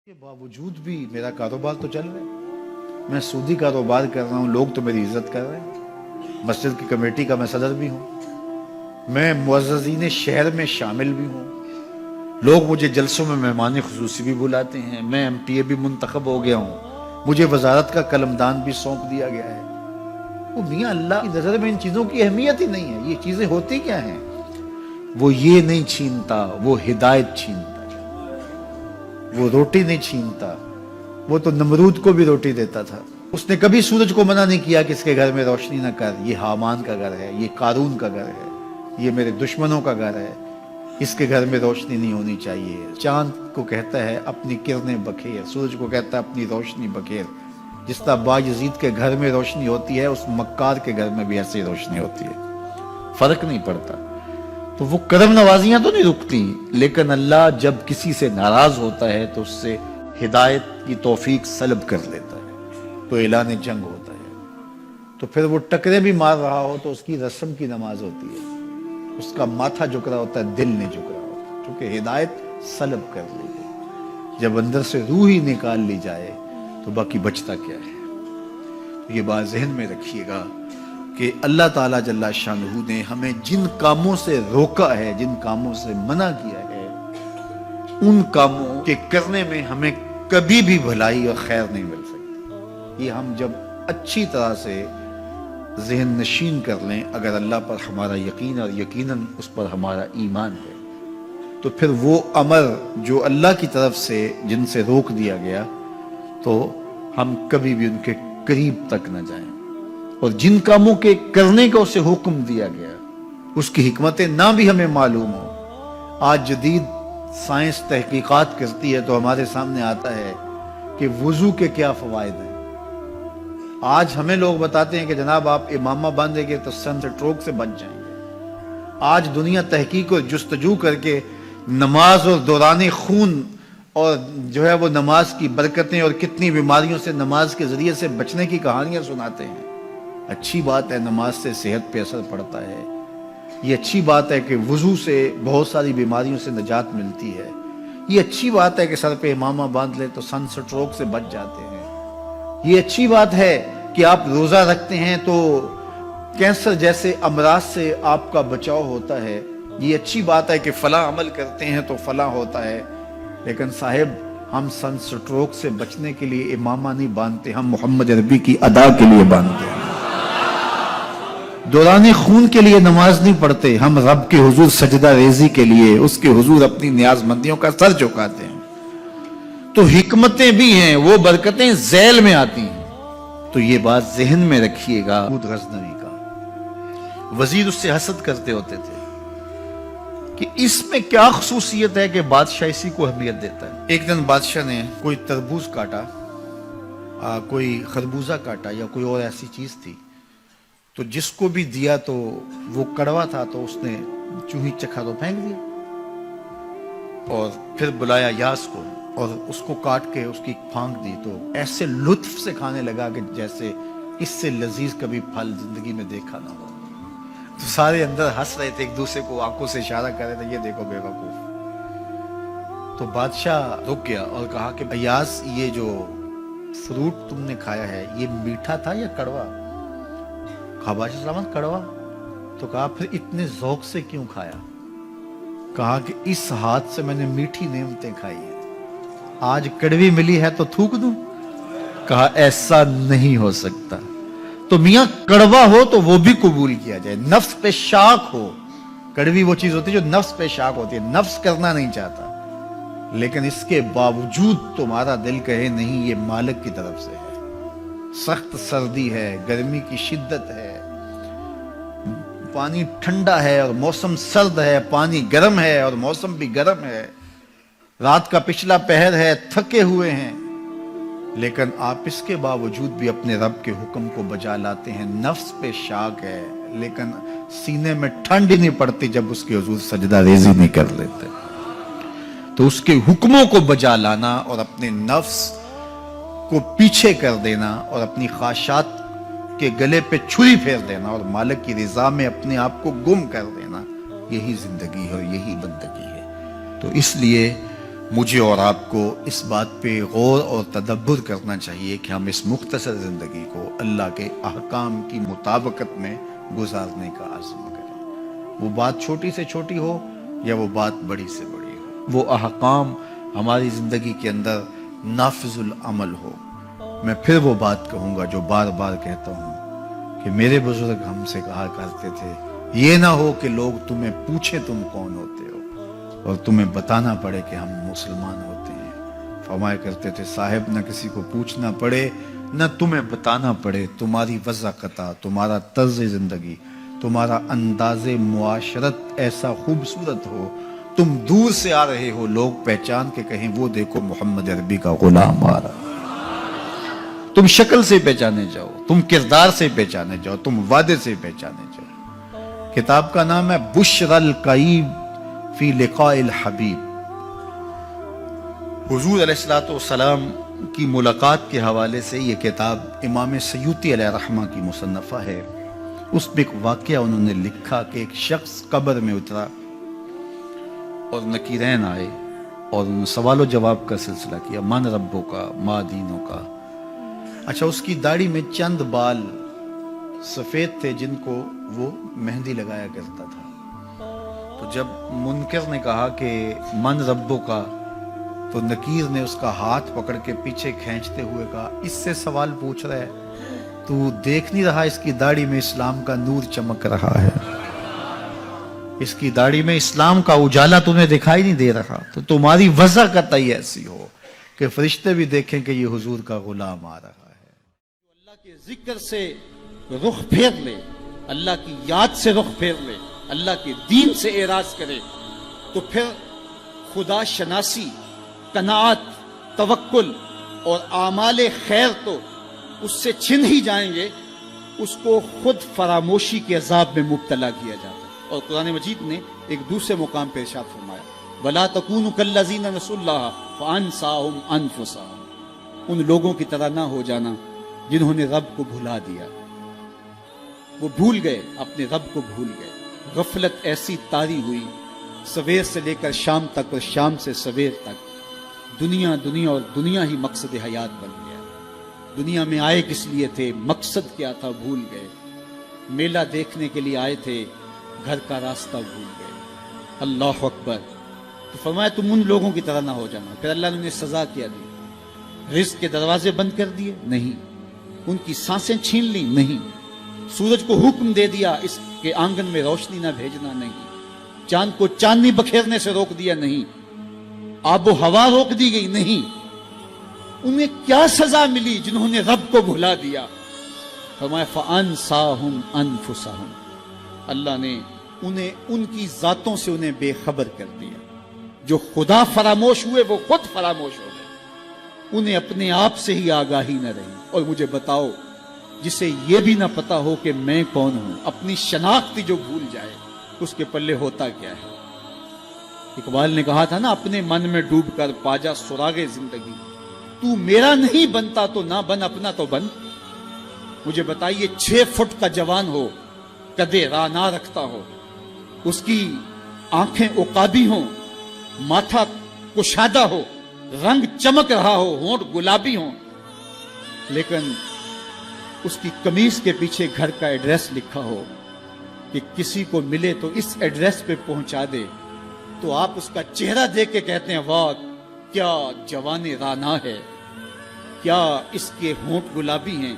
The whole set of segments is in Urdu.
کے باوجود بھی میرا کاروبار تو چل رہا ہے، میں سودی کاروبار کر رہا ہوں، لوگ تو میری عزت کر رہے ہیں، مسجد کی کمیٹی کا میں صدر بھی ہوں، میں معززین شہر میں شامل بھی ہوں، لوگ مجھے جلسوں میں مہمان خصوصی بھی بلاتے ہیں، میں ایم پی اے بھی منتخب ہو گیا ہوں، مجھے وزارت کا قلمدان بھی سونپ دیا گیا ہے۔ وہ میاں اللہ کی نظر میں ان چیزوں کی اہمیت ہی نہیں ہے، یہ چیزیں ہوتی کیا ہیں؟ وہ یہ نہیں چھینتا، وہ ہدایت چھینتا، وہ روٹی نہیں چھینتا، وہ تو نمرود کو بھی روٹی دیتا تھا۔ اس نے کبھی سورج کو منع نہیں کیا کہ اس کے گھر میں روشنی نہ کر، یہ حامان کا گھر ہے، یہ قارون کا گھر ہے، یہ میرے دشمنوں کا گھر ہے، اس کے گھر میں روشنی نہیں ہونی چاہیے۔ چاند کو کہتا ہے اپنی کرنیں بکھیر، سورج کو کہتا ہے اپنی روشنی بکھیر۔ جس طرح باجزید کے گھر میں روشنی ہوتی ہے، اس مکار کے گھر میں بھی ایسی روشنی ہوتی ہے، فرق نہیں پڑتا۔ تو وہ کرم نوازیاں تو نہیں رکتی، لیکن اللہ جب کسی سے ناراض ہوتا ہے تو اس سے ہدایت کی توفیق سلب کر لیتا ہے، تو اعلان جنگ ہوتا ہے۔ تو پھر وہ ٹکرے بھی مار رہا ہو تو اس کی رسم کی نماز ہوتی ہے، اس کا ماتھا جھک رہا ہوتا ہے، دل نہیں جھک رہا ہوتا، کیونکہ ہدایت سلب کر لی گئی۔ جب اندر سے روح ہی نکال لی جائے تو باقی بچتا کیا ہے؟ یہ بات ذہن میں رکھیے گا کہ اللہ تعالیٰ جل شانہ نے ہمیں جن کاموں سے روکا ہے، جن کاموں سے منع کیا ہے، ان کاموں کے کرنے میں ہمیں کبھی بھی بھلائی اور خیر نہیں مل سکتی۔ یہ ہم جب اچھی طرح سے ذہن نشین کر لیں، اگر اللہ پر ہمارا یقین اور یقیناً اس پر ہمارا ایمان ہے، تو پھر وہ امر جو اللہ کی طرف سے جن سے روک دیا گیا، تو ہم کبھی بھی ان کے قریب تک نہ جائیں، اور جن کاموں کے کرنے کا اسے حکم دیا گیا اس کی حکمتیں نہ بھی ہمیں معلوم ہو۔ آج جدید سائنس تحقیقات کرتی ہے تو ہمارے سامنے آتا ہے کہ وضو کے کیا فوائد ہیں۔ آج ہمیں لوگ بتاتے ہیں کہ جناب آپ امامہ باندھیں گے تو سن سٹروک سے بچ جائیں گے۔ آج دنیا تحقیق اور جستجو کر کے نماز اور دوران خون اور جو ہے وہ نماز کی برکتیں اور کتنی بیماریوں سے نماز کے ذریعے سے بچنے کی کہانیاں سناتے ہیں۔ اچھی بات ہے، نماز سے صحت پہ اثر پڑتا ہے، یہ اچھی بات ہے کہ وضو سے بہت ساری بیماریوں سے نجات ملتی ہے، یہ اچھی بات ہے کہ سر پہ امامہ باندھ لے تو سن سٹروک سے بچ جاتے ہیں، یہ اچھی بات ہے کہ آپ روزہ رکھتے ہیں تو کینسر جیسے امراض سے آپ کا بچاؤ ہوتا ہے، یہ اچھی بات ہے کہ فلاں عمل کرتے ہیں تو فلاں ہوتا ہے۔ لیکن صاحب، ہم سن سٹروک سے بچنے کے لیے امامہ نہیں باندھتے، ہم محمد عربی کی ادا کے لیے باندھتے ہیں۔ دوران خون کے لیے نماز نہیں پڑھتے، ہم رب کے حضور سجدہ ریزی کے لیے اس کے حضور اپنی نیاز مندیوں کا سر جھکاتے ہیں۔ تو حکمتیں بھی ہیں، وہ برکتیں ذیل میں آتی ہیں۔ تو یہ بات ذہن میں رکھیے گا۔ غزنوی کا وزیر اس سے حسد کرتے ہوتے تھے کہ اس میں کیا خصوصیت ہے کہ بادشاہ اسی کو اہمیت دیتا ہے۔ ایک دن بادشاہ نے کوئی تربوز کاٹا، کوئی خربوزہ کاٹا یا کوئی اور ایسی چیز تھی، تو جس کو بھی دیا تو وہ کڑوا تھا، تو اس نے چوہی چکھا تو پھینک دیا، اور پھر بلایا یاس کو اور اس کو کاٹ کے اس کی پھانک دی، تو ایسے لطف سے کھانے لگا کہ جیسے اس سے لذیذ کبھی پھل زندگی میں دیکھا نہ ہو۔ تو سارے اندر ہنس رہے تھے، ایک دوسرے کو آنکھوں سے اشارہ کر رہے تھے، یہ دیکھو بے وقوف۔ تو بادشاہ رک گیا اور کہا کہ ایاز، یہ جو فروٹ تم نے کھایا ہے یہ میٹھا تھا یا کڑوا؟ کہا بادشاہ سلامت کڑوا۔ تو کہا پھر اتنے ذوق سے کیوں کھایا؟ کہا کہ اس ہاتھ سے میں نے میٹھی نعمتیں کھائی ہیں، آج کڑوی ملی ہے تو تھوک دوں؟ کہا ایسا نہیں ہو سکتا۔ تو میاں کڑوا ہو تو وہ بھی قبول کیا جائے، نفس پہ شاک ہو۔ کڑوی وہ چیز ہوتی ہے جو نفس پہ شاک ہوتی ہے، نفس کرنا نہیں چاہتا، لیکن اس کے باوجود تمہارا دل کہے نہیں، یہ مالک کی طرف سے ہے۔ سخت سردی ہے، گرمی کی شدت ہے، پانی ٹھنڈا ہے اور موسم سرد ہے، پانی گرم ہے اور موسم بھی گرم ہے، رات کا پچھلا پہر ہے، تھکے ہوئے ہیں، لیکن آپ اس کے باوجود بھی اپنے رب کے حکم کو بجا لاتے ہیں۔ نفس پہ شاک ہے لیکن سینے میں ٹھنڈ ہی نہیں پڑتی جب اس کے حضور سجدہ ریزی نہیں کر لیتے۔ تو اس کے حکموں کو بجا لانا اور اپنے نفس کو پیچھے کر دینا اور اپنی خواہشات کے گلے پہ چھری پھیر دینا اور مالک کی رضا میں اپنے آپ کو گم کر دینا، یہی زندگی ہے اور یہی بندگی ہے۔ تو اس لیے مجھے اور آپ کو اس بات پہ غور اور تدبر کرنا چاہیے کہ ہم اس مختصر زندگی کو اللہ کے احکام کی مطابقت میں گزارنے کا عزم کریں، وہ بات چھوٹی سے چھوٹی ہو یا وہ بات بڑی سے بڑی ہو، وہ احکام ہماری زندگی کے اندر نافذ العمل ہو۔ میں پھر وہ بات کہوں گا جو بار بار کہتا ہوں کہ میرے بزرگ ہم سے کہا کرتے تھے، یہ نہ ہو کہ لوگ تمہیں پوچھیں تم کون ہوتے ہو اور تمہیں بتانا پڑے کہ ہم مسلمان ہوتے ہیں۔ فرمایا کرتے تھے صاحب نہ کسی کو پوچھنا پڑے نہ تمہیں بتانا پڑے، تمہاری وضاحت، تمہارا طرز زندگی، تمہارا انداز معاشرت ایسا خوبصورت ہو، تم دور سے آ رہے ہو لوگ پہچان کے کہیں وہ دیکھو محمد عربی کا غلام آ رہا، تم شکل سے پہچانے جاؤ، تم کردار سے پہچانے جاؤ، تم وعدے سے پہچانے جاؤ۔ کتاب کا نام ہے بشر القیب فی لقاء الحبیب۔ حضور علیہ السلام کی ملاقات کے حوالے سے یہ کتاب امام سیوطی علیہ رحمہ کی مصنفہ ہے۔ اس میں ایک واقعہ انہوں نے لکھا کہ ایک شخص قبر میں اترا اور نکیرین آئے اور انہوں نے سوال و جواب کا سلسلہ کیا، من ربوں کا، ما دینوں کا۔ اچھا، اس کی داڑھی میں چند بال سفید تھے جن کو وہ مہندی لگایا کرتا تھا۔ تو جب منکر نے کہا کہ من ربوں کا، تو نکیر نے اس کا ہاتھ پکڑ کے پیچھے کھینچتے ہوئے کہا، اس سے سوال پوچھ رہا ہے، تو دیکھ نہیں رہا اس کی داڑھی میں اسلام کا نور چمک رہا ہے، اس کی داڑھی میں اسلام کا اجالا تمہیں دکھائی نہیں دے رہا؟ تو تمہاری وضع قطعی ایسی ہو کہ فرشتے بھی دیکھیں کہ یہ حضور کا غلام آ رہا ہے۔ اللہ کے ذکر سے رخ پھیر لے، اللہ کی یاد سے رخ پھیر لے، اللہ کے دین سے اعراض کرے، تو پھر خدا شناسی، قناعت، توکل اور اعمال خیر تو اس سے چھن ہی جائیں گے، اس کو خود فراموشی کے عذاب میں مبتلا کیا جاتا ہے۔ اور قرآن مجید نے ایک دوسرے مقام پہ ارشاد فرمایا، وَلَا تَكُونُوا كَالَّذِينَ نَسُوا اللَّهَ فَأَنسَاهُمْ أَنفُسَهُمْ۔ ان لوگوں کی طرح نہ ہو جانا جنہوں نے رب کو بھلا دیا، وہ بھول گئے، اپنے رب کو بھول گئے۔ غفلت ایسی طاری ہوئی، سویر سے لے کر شام تک اور شام سے سویر تک دنیا دنیا اور دنیا ہی مقصد حیات بن گیا۔ دنیا میں آئے کس لیے تھے، مقصد کیا تھا، بھول گئے۔ میلہ دیکھنے کے لیے آئے تھے، گھر کا راستہ بھول گئے۔ اللہ اکبر۔ تو فرمایا تم ان لوگوں کی طرح نہ ہو جانا۔ پھر اللہ نے انہیں سزا کیا دی، رزق کے دروازے بند کر دیے؟ نہیں۔ ان کی سانسیں چھین لی؟ نہیں۔ سورج کو حکم دے دیا اس کے آنگن میں روشنی نہ بھیجنا؟ نہیں۔ چاند کو چاندنی بکھیرنے سے روک دیا؟ نہیں۔ آب و ہوا روک دی گئی؟ نہیں۔ انہیں کیا سزا ملی جنہوں نے رب کو بھلا دیا؟ فرمایا فَأَنسَاهُمْ أَنفُسَهُمْ، اللہ نے انہیں ان کی ذاتوں سے انہیں بے خبر کر دیا۔ جو خدا فراموش ہوئے وہ خود فراموش ہو گئے، انہیں اپنے آپ سے ہی آگاہی نہ رہی۔ اور مجھے بتاؤ، جسے یہ بھی نہ پتا ہو کہ میں کون ہوں، اپنی شناخت جو بھول جائے، اس کے پلے ہوتا کیا ہے؟ اقبال نے کہا تھا نا، اپنے من میں ڈوب کر پاجا سراغ زندگی، تو میرا نہیں بنتا تو نہ بن، اپنا تو بن۔ مجھے بتائیے، 6 فٹ کا جوان ہو، قدے راہ نہ رکھتا ہو، اس کی آنکھیں عقابی ہوں، ماتھا کشادہ ہو، رنگ چمک رہا ہو، ہونٹ گلابی ہوں، لیکن اس کی قمیض کے پیچھے گھر کا ایڈریس لکھا ہو کہ کسی کو ملے تو اس ایڈریس پہ پہنچا دے، تو آپ اس کا چہرہ دیکھ کے کہتے ہیں واہ کیا جوان رانا ہے، کیا اس کے ہونٹ گلابی ہیں،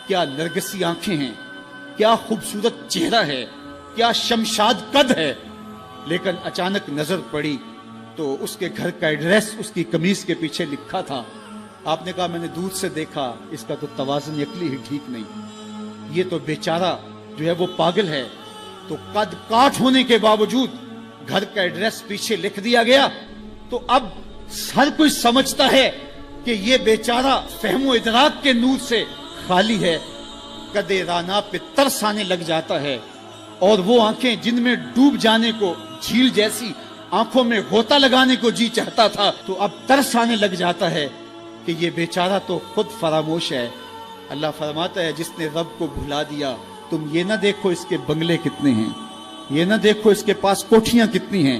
کیا نرگسی آنکھیں ہیں، کیا خوبصورت چہرہ ہے، کیا شمشاد قد ہے۔ لیکن اچانک نظر پڑی تو اس کے گھر کا ایڈریس اس کی قمیض کے پیچھے لکھا تھا۔ آپ نے کہا میں نے دور سے دیکھا، اس کا تو توازن عقلی ہی ٹھیک نہیں، یہ تو بیچارہ جو ہے وہ پاگل ہے۔ تو قد کاٹ ہونے کے باوجود گھر کا ایڈریس پیچھے لکھ دیا گیا، تو اب ہر کوئی سمجھتا ہے کہ یہ بیچارہ فہم و ادراک کے نور سے خالی ہے۔ قدے رانا پہ ترس آنے لگ جاتا ہے، اور وہ آنکھیں جن میں ڈوب جانے کو، جھیل جیسی آنکھوں میں غوطہ لگانے کو جی چاہتا تھا، تو اب ترس آنے لگ جاتا ہے کہ یہ بیچارہ تو خود فراموش ہے۔ اللہ فرماتا ہے جس نے رب کو بھلا دیا، تم یہ نہ دیکھو اس کے بنگلے کتنے ہیں، یہ نہ دیکھو اس کے پاس کوٹھیاں کتنی ہیں،